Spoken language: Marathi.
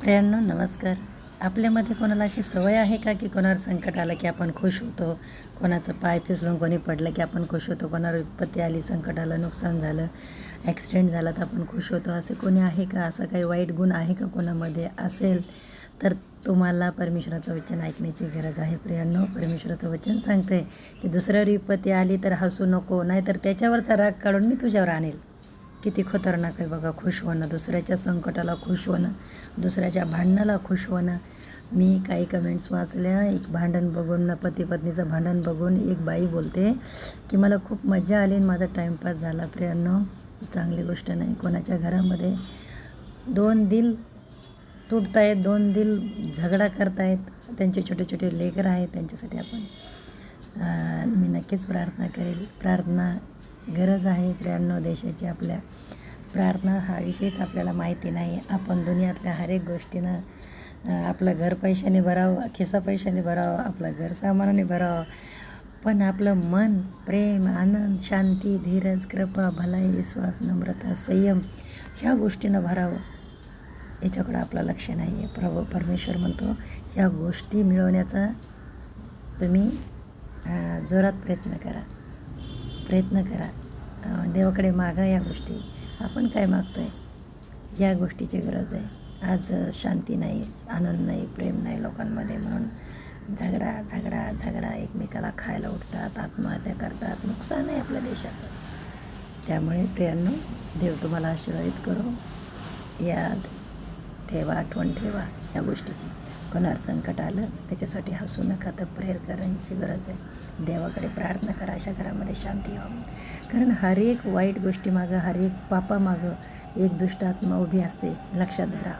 प्रियांनो नमस्कार. आपल्यामध्ये कोणाला अशी सवय आहे का की कोणावर संकट आलं की आपण खुश होतो, कोणाचं पाय फिसलून कोणी पडलं की आपण खुश होतो, कोणावर विपत्ती आली, संकट आलं, नुकसान झालं, ॲक्सिडेंट झाला तर आपण खुश होतो. असं कोणी आहे का? असं काही वाईट गुण आहे का कोणामध्ये? असेल तर तुम्हाला परमेश्वराचं वचन ऐकण्याची गरज आहे. प्रियांनो, परमेश्वराचं वचन सांगतंय की दुसऱ्यावर विपत्ती आली तर हसू नको, नाहीतर त्याच्यावरचा राग काढून मी तुझ्यावर आणेल. किती खतरनाक आहे बघा, खुश होणं, दुसऱ्याच्या संकटाला खुश होणं, दुसऱ्याच्या भांडणाला खुश होणं. मी काही कमेंट्स वाचल्या, एक भांडण बघून, पती पत्नीचं भांडण बघून एक बाई बोलते की मला खूप मजा आली आणि माझा टाईमपास झाला. प्रियांनो, ही चांगली गोष्ट नाही. कोणाच्या घरामध्ये दोन दिल तुटतायत, दोन दिल झगडा करतायत, त्यांचे छोटे छोटे लेकरं आहेत, त्यांच्यासाठी आपण मी नक्कीच प्रार्थना करेल. प्रार्थना गरज आहे प्रियांनो देशाची. आपल्या प्रार्थना हा विषयच आपल्याला माहिती नाही. आपण दुनियातल्या हर एक गोष्टीनं आपलं घर पैशाने भरावं, खिसा पैशाने भरावं, आपलं घर सामानाने भरावं, पण आपलं मन, प्रेम, आनंद, शांती, धीरज, कृपा, भलाई, विश्वास, नम्रता, संयम ह्या गोष्टीनं भरावं. याच्याकडं आपलं लक्ष नाही आहे. परमेश्वर म्हणतो ह्या गोष्टी मिळवण्याचा तुम्ही जोरात प्रयत्न करा. देवाकडे मागा या गोष्टी. आपण काय मागतो आहे? या गोष्टीची गरज आहे. आज शांती नाही, आनंद नाही, प्रेम नाही लोकांमध्ये, म्हणून झगडा एकमेकाला खायला उठतात, आत्महत्या करतात. नुकसान आहे आपल्या देशाचं. त्यामुळे प्रियांनो, देव तुम्हाला आशीर्वादित करो. याद ठेवा, आठवण ठेवा या गोष्टीची. कोणावर संकट आलं त्याच्यासाठी हसू नका, तर प्रेयर करायची गरज आहे. देवाकडे प्रार्थना करा, अशा घरामध्ये शांती व्हावं. कारण हर एक वाईट गोष्टीमागं, हर एक पापामागं एक दुष्ट आत्मा उभी असते, लक्षात धरा.